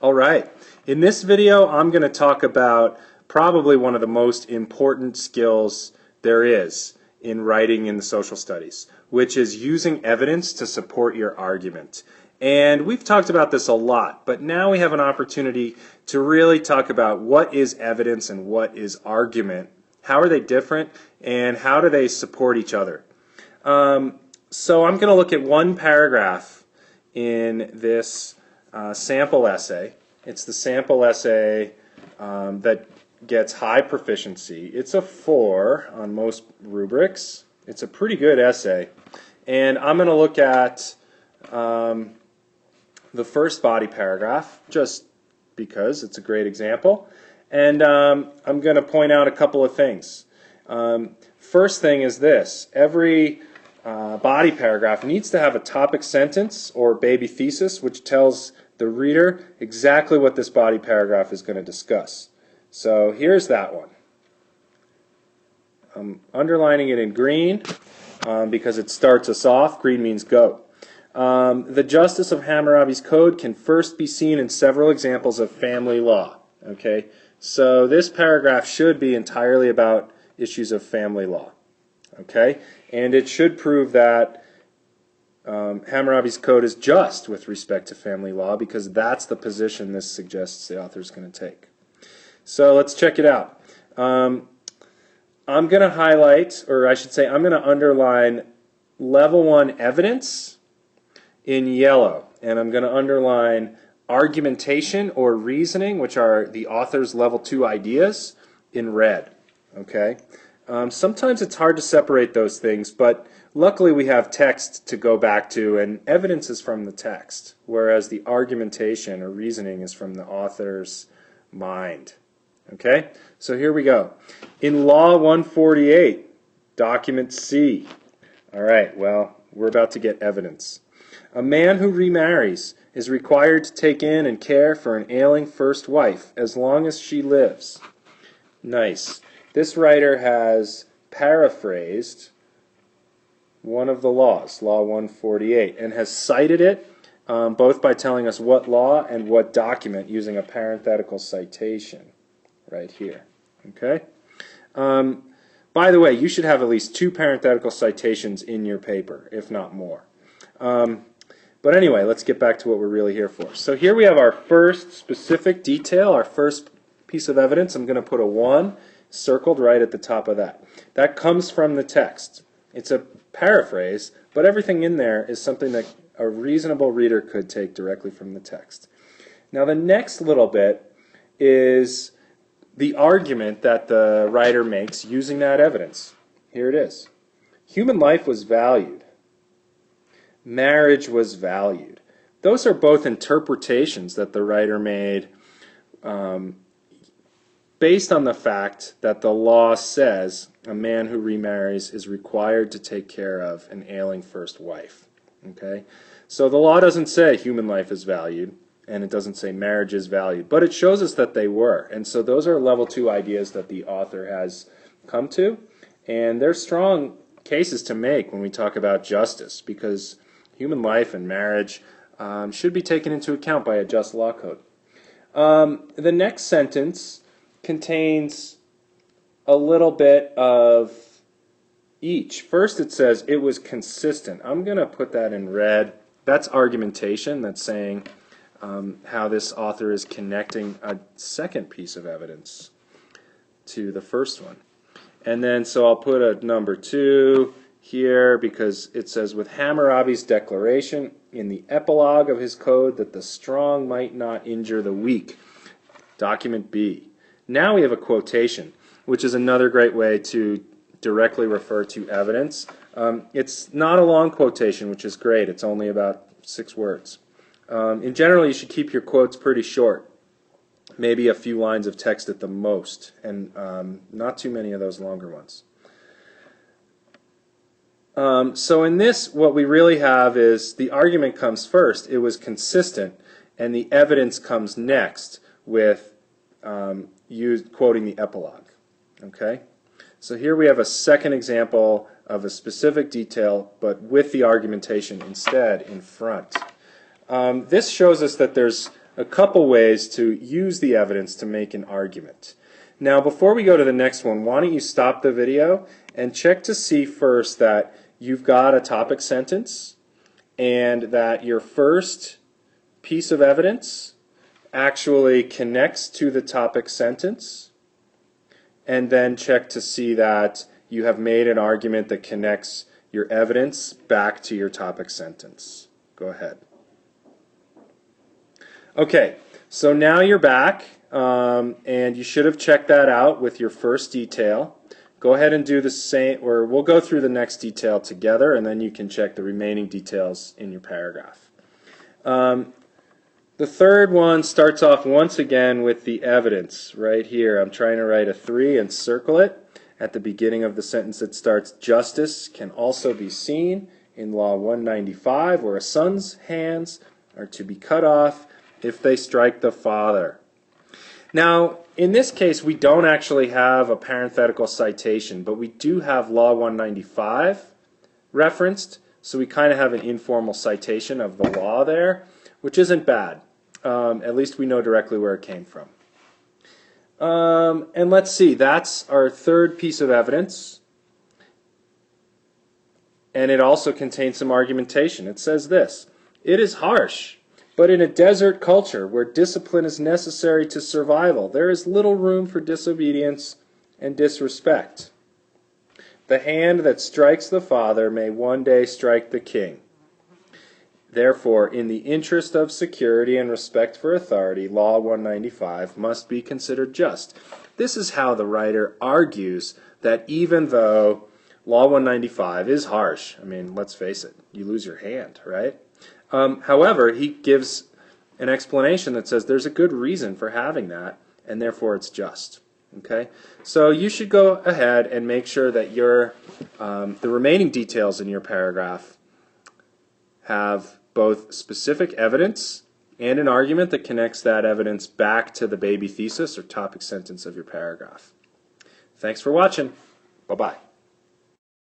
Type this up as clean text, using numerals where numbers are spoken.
All right. In this video, I'm going to talk about probably one of the most important skills there is in writing in the social studies, which is using evidence to support your argument. And we've talked about this a lot, but now we have an opportunity to really talk about what is evidence and what is argument. How are they different, and how do they support each other? So I'm going to look at one paragraph in this sample essay. It's the sample essay that gets high proficiency. It's a 4 on most rubrics. It's a pretty good essay. And I'm going to look at the first body paragraph, just because it's a great example. And I'm going to point out a couple of things. First thing is this. Every body paragraph needs to have a topic sentence or baby thesis which tells the reader exactly what this body paragraph is going to discuss. So here's that one. I'm underlining it in green because it starts us off. Green means go. The justice of Hammurabi's Code can first be seen in several examples of family law. Okay, so this paragraph should be entirely about issues of family law. Okay, and it should prove that Hammurabi's Code is just with respect to family law, because that's the position this suggests the author is going to take. So let's check it out. I'm going to highlight, or I should say I'm going to underline level 1 evidence in yellow, and I'm going to underline argumentation or reasoning, which are the author's level 2 ideas, in red. Okay. Sometimes it's hard to separate those things, but luckily we have text to go back to, and evidence is from the text, whereas the argumentation or reasoning is from the author's mind. Okay, so here we go. In Law 148, document C. All right, well, we're about to get evidence. A man who remarries is required to take in and care for an ailing first wife as long as she lives. Nice. This writer has paraphrased one of the laws, Law 148, and has cited it both by telling us what law and what document using a parenthetical citation right here. Okay? By the way, you should have at least 2 parenthetical citations in your paper, if not more. But anyway, let's get back to what we're really here for. So here we have our first specific detail, our first piece of evidence. I'm going to put a 1 circled right at the top of that. That comes from the text. It's a paraphrase, but everything in there is something that a reasonable reader could take directly from the text. Now the next little bit is the argument that the writer makes using that evidence. Here it is. Human life was valued. Marriage was valued. Those are both interpretations that the writer made based on the fact that the law says a man who remarries is required to take care of an ailing first wife. Okay? So the law doesn't say human life is valued, and it doesn't say marriage is valued, but it shows us that they were. And so those are level 2 ideas that the author has come to, and they're strong cases to make when we talk about justice, because human life and marriage should be taken into account by a just law code. The next sentence contains a little bit of each. First it says it was consistent. I'm going to put that in red. That's argumentation. That's saying how this author is connecting a second piece of evidence to the first one. And then so I'll put a number 2 here because it says with Hammurabi's declaration in the epilogue of his code that the strong might not injure the weak. Document B. Now we have a quotation, which is another great way to directly refer to evidence. It's not a long quotation, which is great. It's only about 6 words. In general, you should keep your quotes pretty short, maybe a few lines of text at the most, and not too many of those longer ones. So in this, what we really have is the argument comes first. It was consistent, and the evidence comes next with quoting the epilogue. Okay? So here we have a second example of a specific detail, but with the argumentation instead in front. This shows us that there's a couple ways to use the evidence to make an argument. Now, before we go to the next one, why don't you stop the video and check to see first that you've got a topic sentence and that your first piece of evidence actually connects to the topic sentence, and then check to see that you have made an argument that connects your evidence back to your topic sentence. Go ahead. Okay, so now you're back, and you should have checked that out with your first detail. Go ahead and do the same, or we'll go through the next detail together, and then you can check the remaining details in your paragraph. The third one starts off once again with the evidence right here. I'm trying to write a 3 and circle it. At the beginning of the sentence it starts, justice can also be seen in Law 195, where a son's hands are to be cut off if they strike the father. Now, in this case, we don't actually have a parenthetical citation, but we do have Law 195 referenced, so we kind of have an informal citation of the law there, which isn't bad. At least we know directly where it came from. And let's see, that's our third piece of evidence. And it also contains some argumentation. It says this: it is harsh, but in a desert culture where discipline is necessary to survival, there is little room for disobedience and disrespect. The hand that strikes the father may one day strike the king. Therefore, in the interest of security and respect for authority, Law 195 must be considered just. This is how the writer argues that even though Law 195 is harsh, I mean, let's face it, you lose your hand, right? However, he gives an explanation that says there's a good reason for having that, and therefore it's just. Okay, so you should go ahead and make sure that your the remaining details in your paragraph have both specific evidence and an argument that connects that evidence back to the baby thesis or topic sentence of your paragraph. Thanks for watching. Bye-bye.